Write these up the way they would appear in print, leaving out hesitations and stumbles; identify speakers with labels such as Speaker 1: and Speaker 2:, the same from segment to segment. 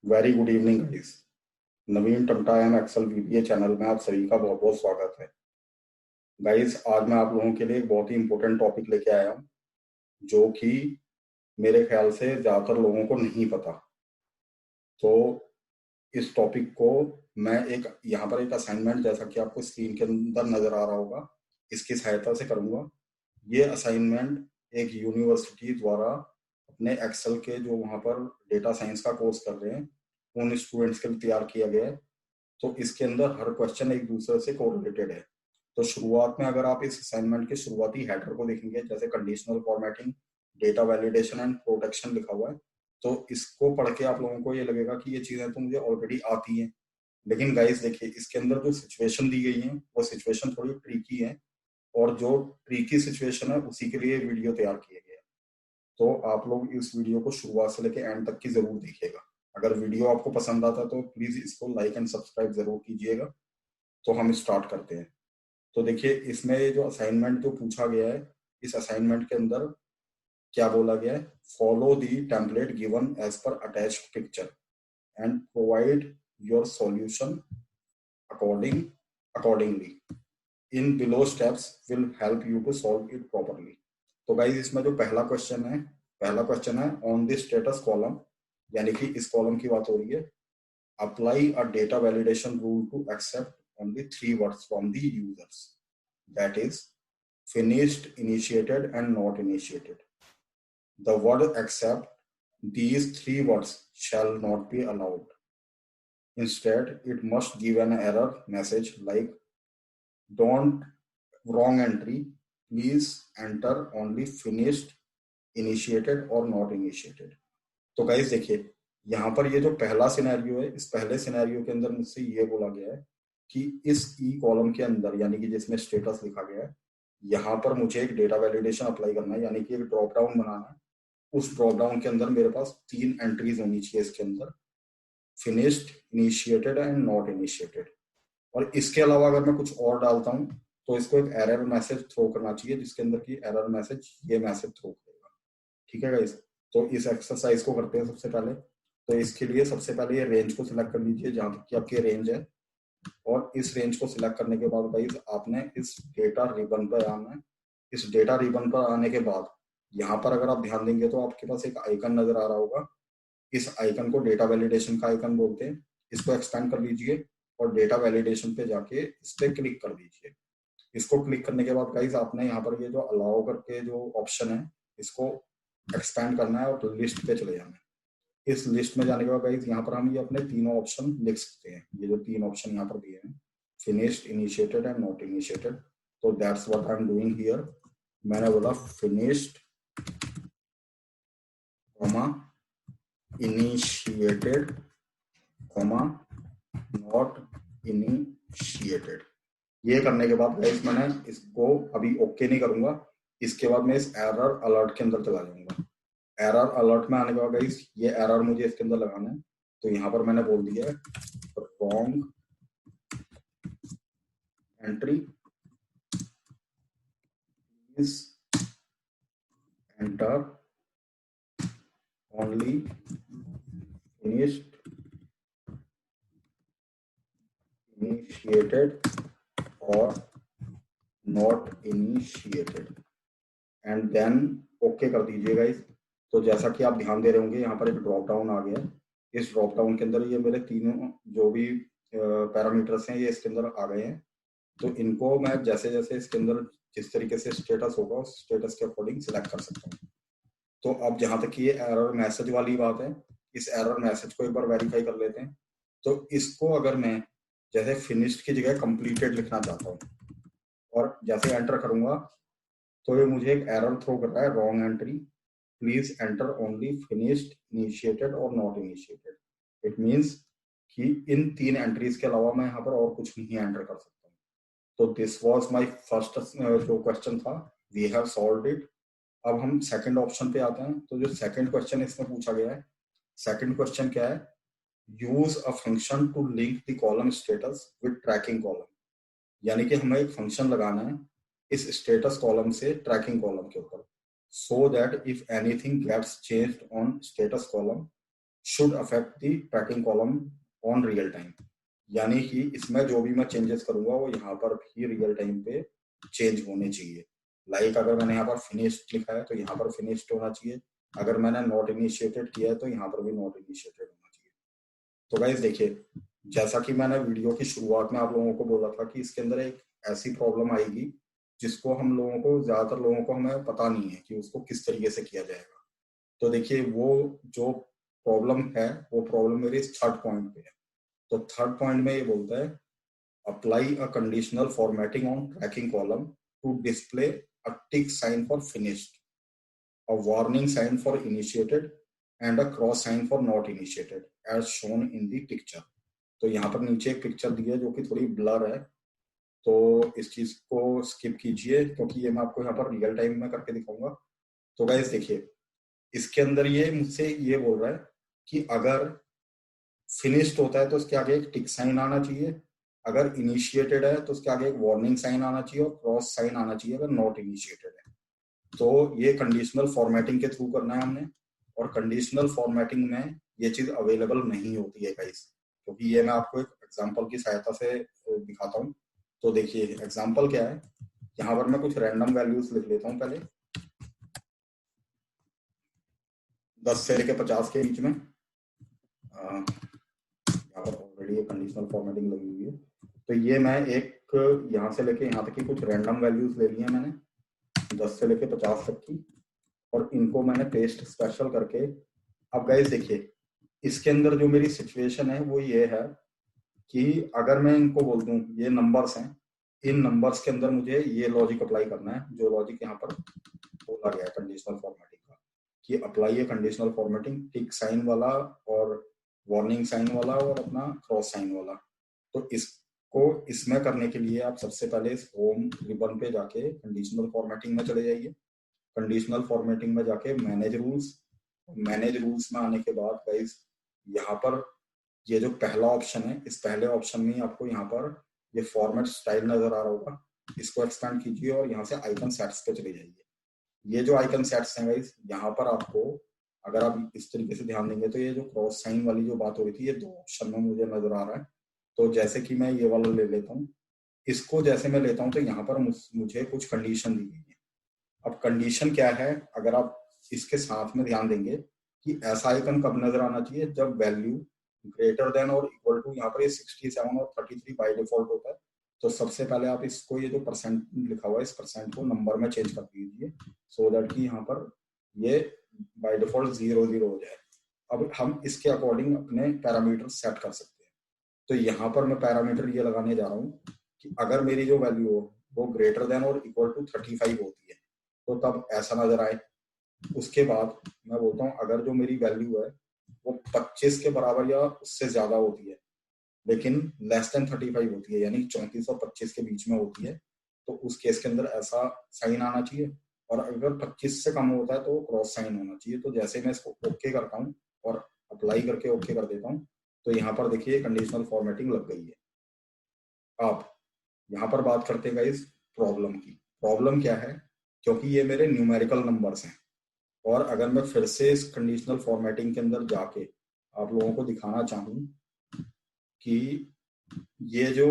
Speaker 1: Very good evening guys. Naveen Tamta M Excel VBA channel में आप सभी का बहुत बहुत स्वागत है। गाइस, आज मैं आप लोगों के लिए एक बहुत ही इंपॉर्टेंट टॉपिक लेके आया हूँ, जो कि मेरे ख्याल से ज़्यादातर लोगों को नहीं पता। तो इस टॉपिक को मैं एक यहाँ पर एक असाइनमेंट, जैसा कि आपको स्क्रीन के अंदर नजर आ रहा होगा, इसकी सहायता से करूँगा। ये असाइनमेंट एक यूनिवर्सिटी द्वारा अपने एक्सेल के जो वहाँ पर डेटा साइंस का कोर्स कर रहे हैं उन स्टूडेंट्स के लिए तैयार किया गया है। तो इसके अंदर हर क्वेश्चन एक दूसरे से कोरिलेटेड है। तो शुरुआत में अगर आप इस असाइनमेंट के शुरुआती हेडर को देखेंगे, जैसे conditional formatting, data validation and protection लिखा हुआ है, तो इसको पढ़ के आप लोगों को ये लगेगा कि ये चीजें तो मुझे ऑलरेडी आती हैं। लेकिन गाइस देखिए, इसके अंदर जो सिचुएशन दी गई है वो सिचुएशन थोड़ी ट्रिकी है, और जो ट्रिकी सिचुएशन है उसी के लिए वीडियो तैयार किए गए हैं। तो आप लोग इस वीडियो को शुरुआत से लेकर एंड तक की जरूर देखिएगा। अगर वीडियो आपको पसंद आता है तो प्लीज इसको लाइक एंड सब्सक्राइब जरूर कीजिएगा। तो हम स्टार्ट करते हैं। तो देखिए, इसमें जो असाइनमेंट जो पूछा गया है, इस असाइनमेंट के अंदर क्या बोला गया है? Follow the template given as per attached picture and provide your solution accordingly in below steps will help you to solve it properly. तो गाइज, इसमें जो पहला क्वेश्चन है ऑन द स्टेटस कॉलम, यानी कि इस कॉलम की बात हो रही है। Apply a data validation rule to accept only three words from the users, that is finished, initiated and not initiated. The word except these three words shall not be allowed. Instead, it must give an error message like don't wrong entry, please enter only finished, initiated or not initiated. तो guys देखिए, यहाँ पर ये जो पहला scenario है, इस पहले सिनेरियो के अंदर मुझसे ये बोला गया है कि इस ई कॉलम के अंदर, यानी कि जिसमें स्टेटस लिखा गया है, यहाँ पर मुझे एक डेटा वैलिडेशन अप्लाई करना है, यानी कि एक ड्रॉप डाउन बनाना है। उस ड्रॉप डाउन के अंदर मेरे पास 3 एंट्रीज होनी चाहिए इसके अंदर, finished, initiated and not initiated. और इसके अलावा अगर मैं कुछ और डालता हूँ तो इसको एक एरर मैसेज थ्रो करना चाहिए, जिसके अंदर की एरर मैसेज ये मैसेज थ्रो करेगा। ठीक है गाइस? तो इस एक्सरसाइज को करते हैं सबसे पहले। तो इसके लिए सबसे पहले ये रेंज को सिलेक्ट कर लीजिए, जहां तक कि आपकी रेंज है। और इस रेंज को सिलेक्ट करने के बाद गाइस, आपने इस डेटा रिबन पर आना है। इस डेटा रिबन पर आने के बाद यहाँ पर अगर आप ध्यान देंगे तो आपके पास एक आइकन नजर आ रहा होगा। इस आइकन को डेटा वैलिडेशन का आइकन बोलते हैं। इसको एक्सपेंड कर लीजिए और डेटा वैलिडेशन पे जाके इस पे क्लिक कर दीजिए। इसको क्लिक करने के बाद गाइस, आपने यहाँ पर ये जो अलाउ करके जो ऑप्शन है, इसको एक्सपेंड करना है और लिस्ट पे चले जाना है। इस लिस्ट में जाने के बाद गाइस, यहाँ पर हम ये अपने तीनों ऑप्शन लिख सकते हैं। ये जो 3 ऑप्शन यहाँ पर दिए हैं, finished, initiated and not initiated. तो that's what I am doing here. मैंने बोला finished, comma, initiated, comma, not initiated. ये करने के बाद गाइस, मैंने इसको अभी ओके नहीं करूंगा। इसके बाद मैं इस एरर अलर्ट के अंदर चला जाऊंगा। एरर अलर्ट में आने के बाद गाइस, ये एरर मुझे इसके अंदर लगाना है। तो यहाँ पर मैंने बोल दिया है wrong entry, please enter only finished, initiated और not initiated and then okay कर दीजिए गाइस। तो जैसा कि आप ध्यान दे रहे होंगे, यहाँ पर एक ड्रॉप डाउन आ गया है। इस ड्रॉप डाउन के अंदर ये मेरे तीनों जो भी पैरामीटर्स हैं, ये इसके अंदर आ गए हैं। तो इनको मैं जैसे जैसे इसके अंदर जिस तरीके से स्टेटस होगा, उस स्टेटस के अकॉर्डिंग सिलेक्ट कर सकता हूँ। तो अब जहां तक ये एरर मैसेज वाली बात है, इस एरर मैसेज को एक बार वेरीफाई कर लेते हैं। तो इसको अगर मैं जैसे फिनिश्ड की जगह कंप्लीटेड लिखना चाहता हूँ और जैसे एंटर करूंगा, तो ये मुझे एक एरर थ्रो कर रहा है, wrong entry, please enter only finished, initiated और नॉट इनिशिएटेड। इट मीन्स कि इन 3 एंट्रीज के अलावा मैं यहाँ पर और कुछ नहीं एंटर कर सकता हूँ। तो दिस वाज माय फर्स्ट जो क्वेश्चन था, वी हैव सॉल्व्ड इट। अब हम सेकंड ऑप्शन पे आते हैं। तो जो सेकंड क्वेश्चन इसमें पूछा गया है, सेकंड क्वेश्चन क्या है? Use a function to link the column status with tracking column. यानी कि हमें एक फंक्शन लगाना है इस स्टेटस कॉलम से ट्रैकिंग कॉलम के ऊपर, so that if anything gets changed on status column, should affect the tracking column on real time, यानी कि इसमें जो भी मैं चेंजेस करूंगा वो यहाँ पर भी रियल टाइम पे चेंज होने चाहिए। लाइक अगर मैंने यहाँ पर फिनिश्ड लिखा है तो यहाँ पर फिनिश्ड होना चाहिए, अगर मैंने नॉट इनिशिएटेड किया है तो यहाँ पर भी नॉट इनिशिएटेड होना चाहिए। तो गाइस देखिए, जैसा कि मैंने वीडियो की शुरुआत में आप लोगों को बोला था कि इसके अंदर एक ऐसी प्रॉब्लम आएगी जिसको हम लोगों को, ज्यादातर लोगों को हमें पता नहीं है कि उसको किस तरीके से किया जाएगा। तो देखिए वो जो प्रॉब्लम है वो प्रॉब्लम मेरे इस थर्ड पॉइंट पे है। तो थर्ड पॉइंट में ये बोलता है apply a conditional formatting on tracking column to display a tick sign for finished, a warning sign for initiated and a cross sign for not initiated as shown in the picture। तो यहाँ पर नीचे एक picture दी है जो कि थोड़ी blur है, तो इस चीज को स्किप कीजिए क्योंकि ये मैं आपको यहाँ पर रियल टाइम में करके दिखाऊंगा। तो गाइस देखिए, इसके अंदर ये मुझसे ये बोल रहा है कि अगर फिनिश्ड होता है तो उसके आगे एक टिक साइन आना चाहिए, अगर इनिशिएटेड है तो उसके आगे एक वार्निंग साइन आना चाहिए और क्रॉस साइन आना चाहिए अगर नॉट इनिशिएटेड है। तो ये कंडीशनल फॉर्मेटिंग के थ्रू करना है हमने, और कंडीशनल फॉर्मेटिंग में ये चीज अवेलेबल नहीं होती है गाइस, क्योंकि ये मैं आपको एक एग्जांपल की सहायता से दिखाता हूँ। तो देखिए एग्जांपल क्या है, यहाँ पर मैं कुछ रैंडम वैल्यूज लिख लेता हूँ पहले 10 से लेके 50 के बीच में। यहाँ पर ऑलरेडी ये कंडीशनल फॉर्मेटिंग लगी हुई है, तो ये मैं एक यहाँ से लेके यहाँ तक की कुछ रैंडम वैल्यूज ले ली है मैंने 10 से लेके 50 तक की, और इनको मैंने पेस्ट स्पेशल करके। अब गाइस देखिए, इसके अंदर जो मेरी सिचुएशन है वो ये है कि अगर मैं इनको बोल दूं ये नंबर्स हैं, इन नंबर्स के अंदर मुझे ये लॉजिक अप्लाई करना है जो लॉजिक यहाँ पर बोला गया है कंडीशनल फॉर्मेटिंग का, कि अप्लाई है कंडीशनल फॉर्मेटिंग टिक साइन वाला और वार्निंग साइन वाला और अपना क्रॉस साइन वाला। तो इसको इसमें करने के लिए आप सबसे पहले इस होम रिबन पे जाके कंडीशनल फॉर्मेटिंग में चले जाइए। कंडीशनल फॉर्मेटिंग में जाके मैनेज रूल्स, मैनेज रूल्स में आने के बाद गाइस यहाँ पर ये जो पहला ऑप्शन है, इस पहले ऑप्शन में आपको यहाँ पर ये फॉर्मेट स्टाइल नजर आ रहा होगा, इसको एक्सपेंड कीजिए और यहाँ से आइकन सेट्स पे चले जाइए। ये जो आइकन सेट्स हैं गाइस, यहाँ पर आपको अगर आप इस तरीके से ध्यान देंगे तो ये जो क्रॉस साइन वाली जो बात हो रही थी ये दो ऑप्शन में मुझे नजर आ रहा है। तो जैसे कि मैं ये वाला ले लेता हूँ, इसको जैसे मैं लेता हूँ तो यहाँ पर मुझे कुछ कंडीशन दी गई है। अब कंडीशन क्या है, अगर आप इसके साथ में ध्यान देंगे कि ऐसा आइकन कब नजर आना चाहिए जब वैल्यू ग्रेटर देन और इक्वल टू, यहाँ पर ये 67 और 33 बाय डिफॉल्ट होता है। तो सबसे पहले आप इसको ये जो परसेंट लिखा हुआ है इस परसेंट को नंबर में चेंज कर दीजिए, सो दैट कि यहाँ पर ये बाय डिफॉल्ट 0 0 हो जाए। अब हम इसके अकॉर्डिंग अपने पैरामीटर सेट कर सकते हैं। तो यहाँ पर मैं पैरामीटर ये लगाने जा रहा हूँ कि अगर मेरी जो वैल्यू हो वो ग्रेटर देन और इक्वल टू 35 होती है तो तब ऐसा नजर आए। उसके बाद मैं बोलता हूँ अगर जो मेरी वैल्यू है वो 25 के बराबर या उससे ज्यादा होती है लेकिन लेस देन 35 होती है, यानी 34 और 25 के बीच में होती है, तो उस केस के अंदर ऐसा साइन आना चाहिए। और अगर 25 से कम होता है तो क्रॉस साइन होना चाहिए। तो जैसे मैं इसको ओके करता हूँ और अप्लाई करके ओके कर देता हूँ तो यहाँ पर देखिए कंडीशनल फॉर्मेटिंग लग गई है। अब यहाँ पर बात करते हैं गाइस प्रॉब्लम की। प्रॉब्लम क्या है, क्योंकि ये मेरे न्यूमेरिकल नंबर्स हैं और अगर मैं फिर से इस कंडीशनल फॉर्मेटिंग के अंदर जाके आप लोगों को दिखाना चाहूँ कि ये जो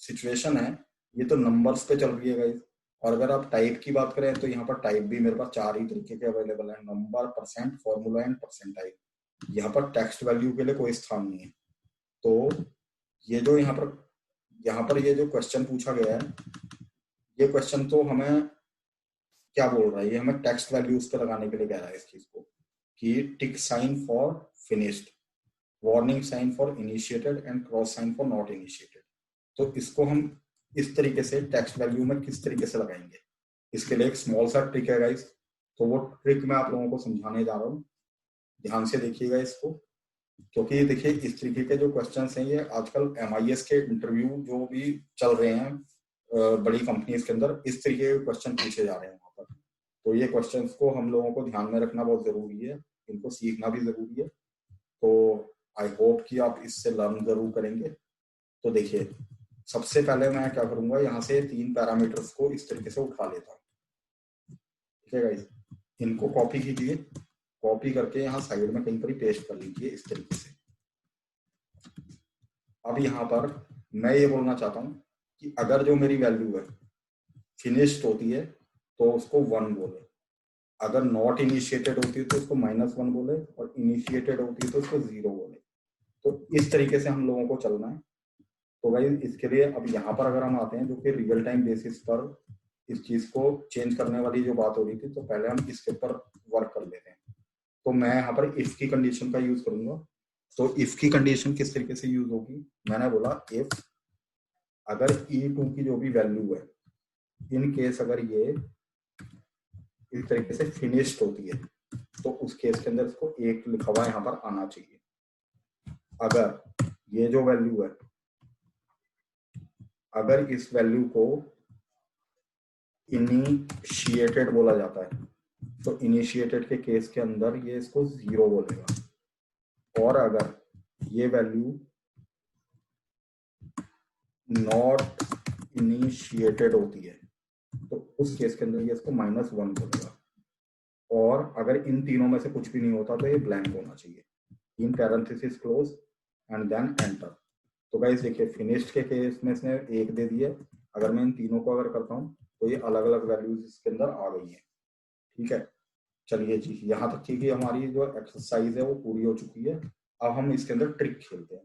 Speaker 1: सिचुएशन है ये तो नंबर्स पे चल रही है गाइस, और अगर आप टाइप की बात करें तो यहाँ पर टाइप भी मेरे पास 4 ही तरीके के अवेलेबल है, number, percent, formula and percentile. यहाँ पर टेक्स्ट वैल्यू के लिए कोई स्थान नहीं है। तो ये जो यहाँ पर ये जो क्वेश्चन पूछा गया है, ये क्वेश्चन तो हमें क्या बोल रहा है, ये हमें टेक्स्ट वैल्यूज पे लगाने के लिए कह रहा है इस चीज को, कि tick sign for finished, warning sign for initiated and cross sign for not initiated. तो इसको हम इस तरीके से टेक्स्ट वैल्यू में किस तरीके से लगाएंगे, इसके लिए एक स्मॉल सा ट्रिक है गाइस। तो वो ट्रिक मैं आप लोगों को समझाने जा रहा हूँ, ध्यान से देखिएगा इसको। क्योंकि देखिए इस तरीके के जो क्वेश्चंस हैं ये आजकल MIS के इंटरव्यू जो भी चल रहे हैं बड़ी कंपनीज के अंदर, इस तरीके के क्वेश्चन पूछे जा रहे हैं वहां पर। तो ये क्वेश्चंस को हम लोगों को ध्यान में रखना बहुत जरूरी है, इनको सीखना भी जरूरी है। तो आई होप कि आप इससे लर्न जरूर करेंगे। तो देखिए सबसे पहले मैं क्या करूंगा, यहाँ से 3 पैरामीटर्स को इस तरीके से उठा लेता हूँ, ठीक है गाइस। इनको कॉपी कीजिए कॉपी करके यहाँ साइड में कहीं पर ही पेस्ट कर लीजिए इस तरीके से। अब यहाँ पर मैं ये बोलना चाहता हूँ कि अगर जो मेरी वैल्यू है फिनिश्ड होती है तो उसको 1 बोले, अगर नॉट इनिशिएटेड होती है तो उसको -1 बोले, और इनिशिएटेड होती है तो उसको 0 बोले। तो इस तरीके से हम लोगों को चलना है। तो भाई इसके लिए अब यहाँ पर अगर हम आते हैं, जो कि रियल टाइम बेसिस पर इस चीज को चेंज करने वाली जो बात हो रही थी, तो पहले हम इसके ऊपर वर्क कर लेते हैं। तो मैं यहाँ पर इफ की कंडीशन का यूज करूंगा। तो इफ की कंडीशन किस तरीके से यूज होगी, मैंने बोला इफ अगर E2 की जो भी वैल्यू है, इन केस अगर ये इस तरीके से फिनिश्ड होती है तो उस केस के अंदर इसको 1 लिखा हुआ यहाँ पर आना चाहिए। अगर ये जो वैल्यू है, अगर इस वैल्यू को इनिशिएटेड बोला जाता है तो इनिशिएटेड के केस के अंदर ये इसको 0 बोलेगा। और अगर ये वैल्यू नॉट इनिशिएटेड होती है तो उस केस के अंदर ये इसको -1 बोलेगा। और अगर इन तीनों में से कुछ भी नहीं होता तो ये ब्लैंक होना चाहिए। इन parenthesis close and then enter. तो गाइस देखिए, फिनिश्ड के केस में इसने 1 दे दिया। अगर मैं इन तीनों को अगर करता हूँ तो ये अलग अलग वैल्यूज इसके अंदर आ गई है। ठीक है, चलिए जी, यहाँ तक की हमारी जो एक्सरसाइज है वो पूरी हो चुकी है। अब हम इसके अंदर ट्रिक खेलते हैं।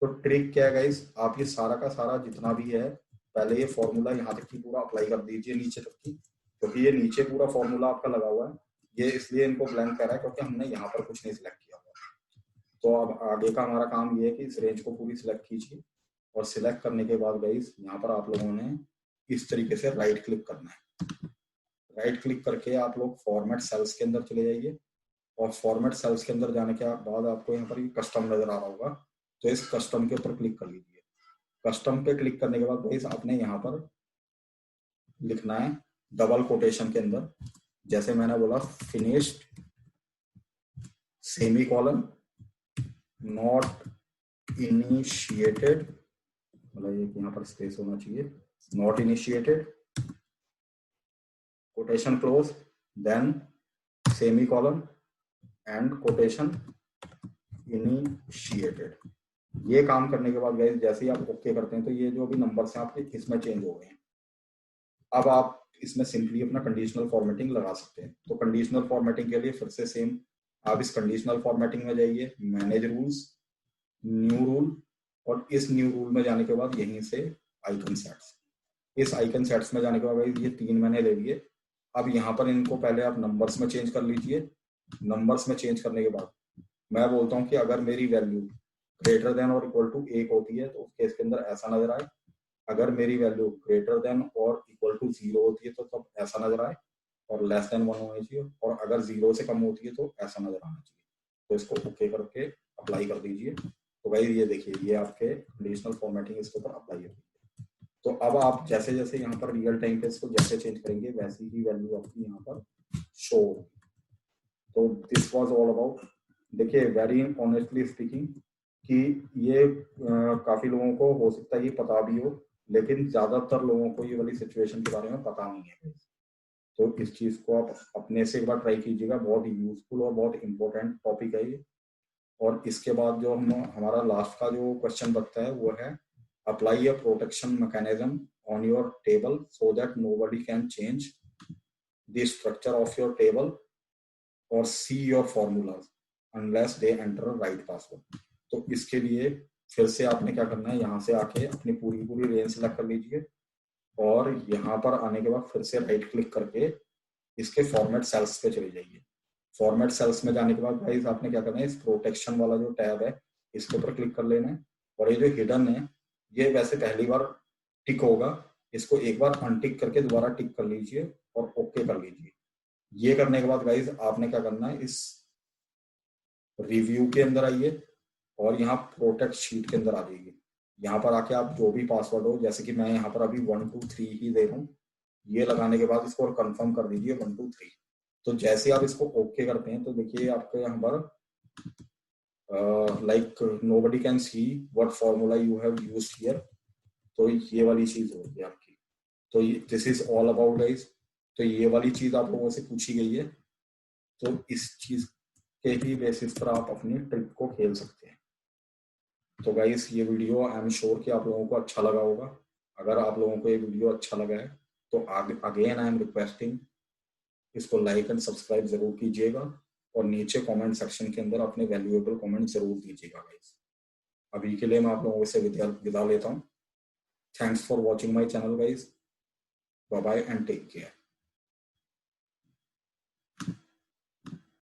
Speaker 1: तो ट्रिक क्या है गाइस, आप ये सारा का सारा जितना भी है, पहले ये फॉर्मूला यहाँ तक की पूरा अप्लाई कर दीजिए नीचे तक की, क्योंकि ये नीचे पूरा फॉर्मूला आपका लगा हुआ है। ये इसलिए इनको ब्लैंक कर रहा है क्योंकि हमने यहाँ पर कुछ नहीं सिलेक्ट किया हुआ। तो अब आगे का हमारा काम ये है कि इस रेंज को पूरी सिलेक्ट कीजिए, और सिलेक्ट करने के बाद गाइस यहाँ पर आप लोगों ने इस तरीके से राइट क्लिक करना है। राइट क्लिक करके आप लोग फॉर्मेट सेल्स के अंदर चले जाइए, और फॉर्मेट सेल्स के अंदर जाने के बाद आपको यहाँ पर कस्टम नजर आ रहा होगा, तो इस कस्टम के ऊपर क्लिक कर लीजिए। कस्टम पे क्लिक करने के बाद गाइस आपने यहाँ पर लिखना है डबल कोटेशन के अंदर, जैसे मैंने बोला, फिनिश्ड सेमीकोलन नॉट इनिशिएटेड, मतलब ये यहाँ पर स्पेस होना चाहिए, not initiated quotation close then semicolon and quotation initiated. ये काम करने के बाद गाइस जैसे ही आप ओके करते हैं तो ये जो भी नंबर्स हैं आपके इसमें चेंज हो गए हैं। अब आप इसमें सिंपली अपना कंडीशनल फॉर्मेटिंग लगा सकते हैं। तो कंडीशनल फॉर्मेटिंग के लिए फिर से सेम, आप इस कंडीशनल फॉर्मेटिंग में जाइए, मैनेज रूल्स, न्यू रूल, और इस न्यू रूल में जाने के बाद यहीं से आइकन सेट्स, इस आइकन सेट्स में जाने के बाद ये 3 मैंने ले लिए। अब यहाँ पर इनको पहले आप नंबर्स में चेंज कर लीजिए। नंबर्स में चेंज करने के बाद मैं बोलता हूँ कि अगर मेरी वैल्यू ग्रेटर देन और इक्वल टू 1 होती है तो उस केस के अंदर ऐसा नजर आए। अगर मेरी वैल्यू ग्रेटर देन और इक्वल टू 0 होती है तो तब ऐसा नजर आए, और लेस देन 1 होनी चाहिए, और अगर 0 से कम होती है तो ऐसा नजर आना चाहिए। तो इसको ओके करके अप्लाई कर दीजिए। तो भाई ये देखिए, ये आपके कंडीशनल फॉर्मेटिंग इसके ऊपर अप्लाई है। तो अब आप जैसे जैसे यहाँ पर रियल टाइम पे इसको जैसे चेंज करेंगे वैसी ही वैल्यू आपकी यहाँ पर शो होगी। तो दिस वाज ऑल अबाउट। देखिए, वेरी ऑनेस्टली स्पीकिंग कि ये काफी लोगों को हो सकता है ये पता भी हो, लेकिन ज्यादातर लोगों को ये वाली सिचुएशन के बारे में पता नहीं है। तो इस चीज को आप अपने से एक बार ट्राई कीजिएगा, बहुत यूजफुल और बहुत इंपॉर्टेंट टॉपिक है ये। और इसके बाद जो हमारा लास्ट का जो क्वेश्चन बनता है वो है, apply a protection mechanism on your table so that nobody can change the structure of your table और see your formulas unless they enter right password. तो इसके लिए फिर से आपने क्या करना है, यहाँ से आके अपनी पूरी रेंज सेलेक्ट कर लीजिए, और यहाँ पर आने के बाद फिर से राइट क्लिक करके इसके फॉर्मेट सेल्स पे चले जाइए। फॉर्मेट सेल्स में जाने के बाद गाइस आपने क्या करना है, इस प्रोटेक्शन वाला जो टैब है इसके ऊपर क्लिक कर लेना है, और ये जो हिडन है ये वैसे पहली बार टिक होगा, इसको एक बार अनटिक करके दोबारा टिक कर लीजिए और ओके कर लीजिए। ये करने के बाद गाइस आपने क्या करना है, इस रिव्यू के अंदर आइए और यहाँ प्रोटेक्ट शीट के अंदर आ जाइए। यहाँ पर आके आप जो भी पासवर्ड हो, जैसे कि मैं यहाँ पर अभी 1 2 3 ही दे रहा हूँ, ये लगाने के बाद इसको कंफर्म कर दीजिए 1 2 3। तो जैसे आप इसको ओके करते हैं तो देखिए आपके यहाँ पर like nobody can see what formula you have used here. तो ये वाली चीज होगी आपकी। तो this is all about guys. तो ये वाली चीज आप लोगों से पूछी गई है, तो इस चीज के ही बेसिस पर आप अपनी ट्रिक को खेल सकते हैं। तो गाइस ये वीडियो आई एम श्योर कि आप लोगों को अच्छा लगा होगा। अगर आप लोगों को ये वीडियो अच्छा लगा है तो अगेन आई एम रिक्वेस्टिंग, इसको लाइक एंड सब्सक्राइब जरूर कीजिएगा और नीचे कमेंट सेक्शन के अंदर अपने वैल्यूएबल कमेंट जरूर दीजिएगा गाइस। अभी के लिए मैं आप लोगों से विदा लेता हूँ। Thanks for watching my channel guys. Bye bye and take care.